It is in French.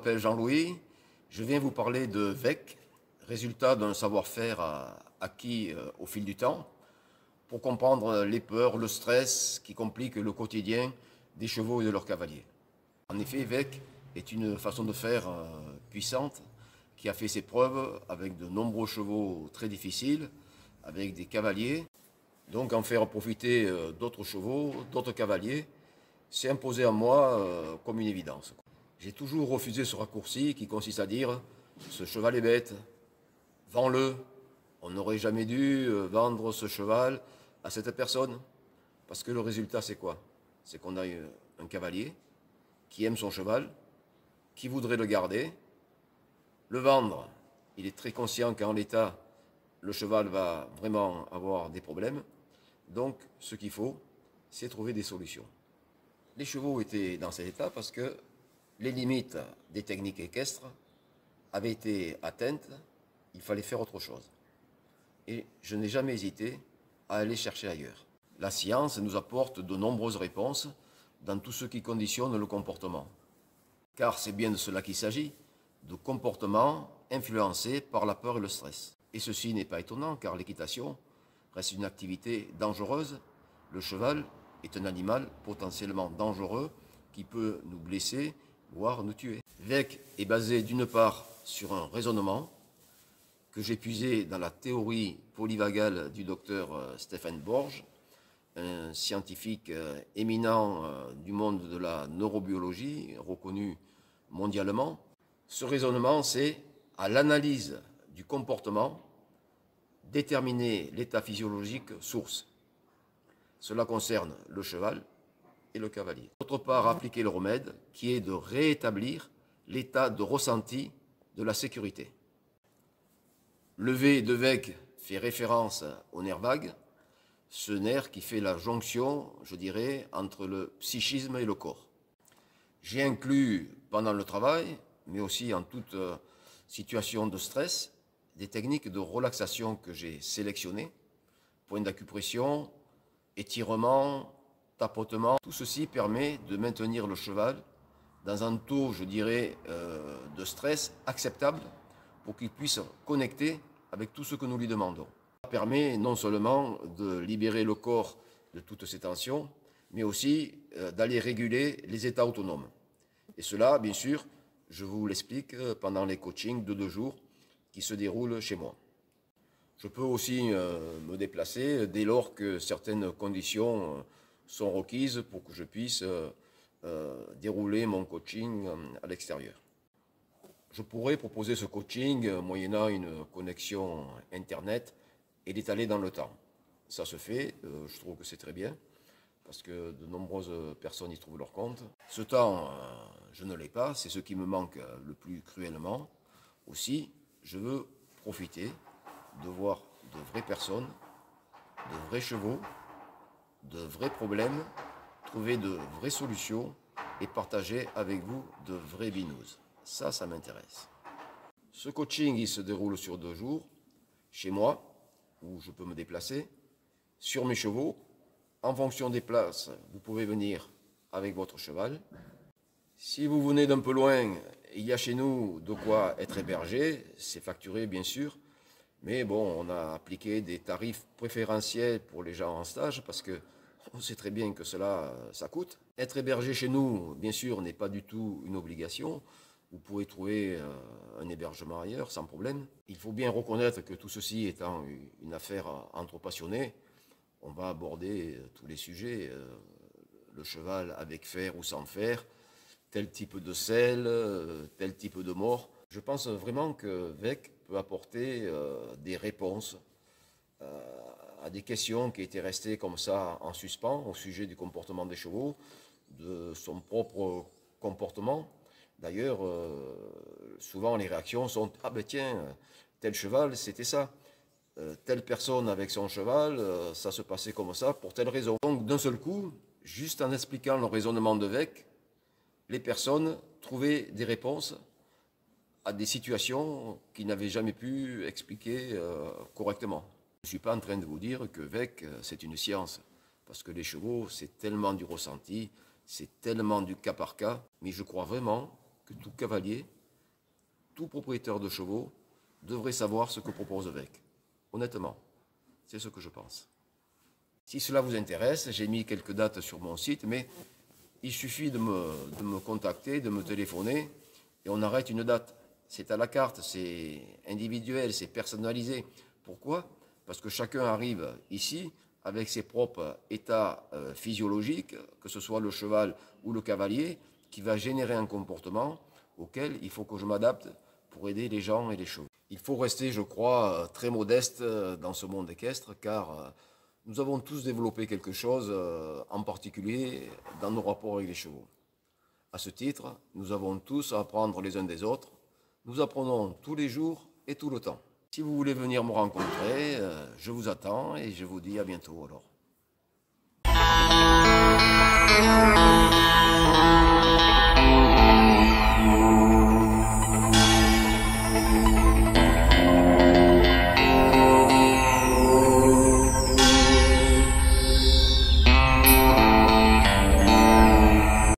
m'appelle Jean-Louis, je viens vous parler de VEC, résultat d'un savoir-faire acquis au fil du temps, pour comprendre les peurs, le stress qui compliquent le quotidien des chevaux et de leurs cavaliers. En effet, VEC est une façon de faire puissante qui a fait ses preuves avec de nombreux chevaux très difficiles, avec des cavaliers. Donc en faire profiter d'autres chevaux, d'autres cavaliers, s'est imposé à moi comme une évidence. J'ai toujours refusé ce raccourci qui consiste à dire « ce cheval est bête, vends-le ». On n'aurait jamais dû vendre ce cheval à cette personne. Parce que le résultat, c'est quoi? C'est qu'on a un cavalier qui aime son cheval, qui voudrait le garder, le vendre. Il est très conscient qu'en l'état, le cheval va vraiment avoir des problèmes. Donc, ce qu'il faut, c'est trouver des solutions. Les chevaux étaient dans cet état parce que les limites des techniques équestres avaient été atteintes, il fallait faire autre chose. Et je n'ai jamais hésité à aller chercher ailleurs. La science nous apporte de nombreuses réponses dans tout ce qui conditionne le comportement. Car c'est bien de cela qu'il s'agit, de comportements influencés par la peur et le stress. Et ceci n'est pas étonnant car l'équitation reste une activité dangereuse. Le cheval est un animal potentiellement dangereux qui peut nous blesser, voire nous tuer. VEC est basé d'une part sur un raisonnement que j'ai puisé dans la théorie polyvagale du docteur Stephen Borges, un scientifique éminent du monde de la neurobiologie, reconnu mondialement. Ce raisonnement, c'est à l'analyse du comportement, déterminer l'état physiologique source. Cela concerne le cheval et le cavalier. D'autre part, appliquer le remède qui est de rétablir l'état de ressenti de la sécurité. Le V de VEC fait référence au nerf vague, ce nerf qui fait la jonction, je dirais, entre le psychisme et le corps. J'ai inclus pendant le travail, mais aussi en toute situation de stress, des techniques de relaxation que j'ai sélectionnées, point d'acupression, étirement, tapotement. Tout ceci permet de maintenir le cheval dans un taux, je dirais, de stress acceptable pour qu'il puisse connecter avec tout ce que nous lui demandons. Ça permet non seulement de libérer le corps de toutes ces tensions, mais aussi d'aller réguler les états autonomes. Et cela, bien sûr, je vous l'explique pendant les coachings de 2 jours qui se déroulent chez moi. Je peux aussi me déplacer dès lors que certaines conditions sont requises pour que je puisse dérouler mon coaching à l'extérieur. Je pourrais proposer ce coaching moyennant une connexion Internet et l'étaler dans le temps. Ça se fait, je trouve que c'est très bien, parce que de nombreuses personnes y trouvent leur compte. Ce temps, je ne l'ai pas, c'est ce qui me manque le plus cruellement. Aussi, je veux profiter de voir de vraies personnes, de vrais chevaux, de vrais problèmes, trouver de vraies solutions et partager avec vous de vraies binous. Ça m'intéresse. Ce coaching, il se déroule sur 2 jours, chez moi, où je peux me déplacer, sur mes chevaux. En fonction des places, vous pouvez venir avec votre cheval. Si vous venez d'un peu loin, il y a chez nous de quoi être hébergé, c'est facturé bien sûr, mais bon, on a appliqué des tarifs préférentiels pour les gens en stage parce que on sait très bien que cela, ça coûte. Être hébergé chez nous, bien sûr, n'est pas du tout une obligation. Vous pouvez trouver un hébergement ailleurs sans problème. Il faut bien reconnaître que tout ceci étant une affaire entre passionnés, on va aborder tous les sujets, le cheval avec fer ou sans fer, tel type de selle, tel type de mort. Je pense vraiment que VEC peut apporter des réponses à des questions qui étaient restées comme ça en suspens au sujet du comportement des chevaux, de son propre comportement. D'ailleurs, souvent les réactions sont « Ah ben tiens, tel cheval, c'était ça. Telle personne avec son cheval, ça se passait comme ça pour telle raison. » Donc d'un seul coup, juste en expliquant le raisonnement de VEC, les personnes trouvaient des réponses à des situations qu'ils n'avaient jamais pu expliquer correctement. Je ne suis pas en train de vous dire que VEC, c'est une science, parce que les chevaux, c'est tellement du ressenti, c'est tellement du cas par cas, mais je crois vraiment que tout cavalier tout propriétaire de chevaux devrait savoir ce que propose VEC. Honnêtement, c'est ce que je pense. Si cela vous intéresse, j'ai mis quelques dates sur mon site, mais il suffit de me contacter, de me téléphoner, et on arrête une date. C'est à la carte, c'est individuel, c'est personnalisé. Pourquoi? Parce que chacun arrive ici avec ses propres états physiologiques, que ce soit le cheval ou le cavalier, qui va générer un comportement auquel il faut que je m'adapte pour aider les gens et les chevaux. Il faut rester, je crois, très modeste dans ce monde équestre, car nous avons tous développé quelque chose, en particulier dans nos rapports avec les chevaux. À ce titre, nous avons tous à apprendre les uns des autres. Nous apprenons tous les jours et tout le temps. Si vous voulez venir me rencontrer, je vous attends et je vous dis à bientôt alors.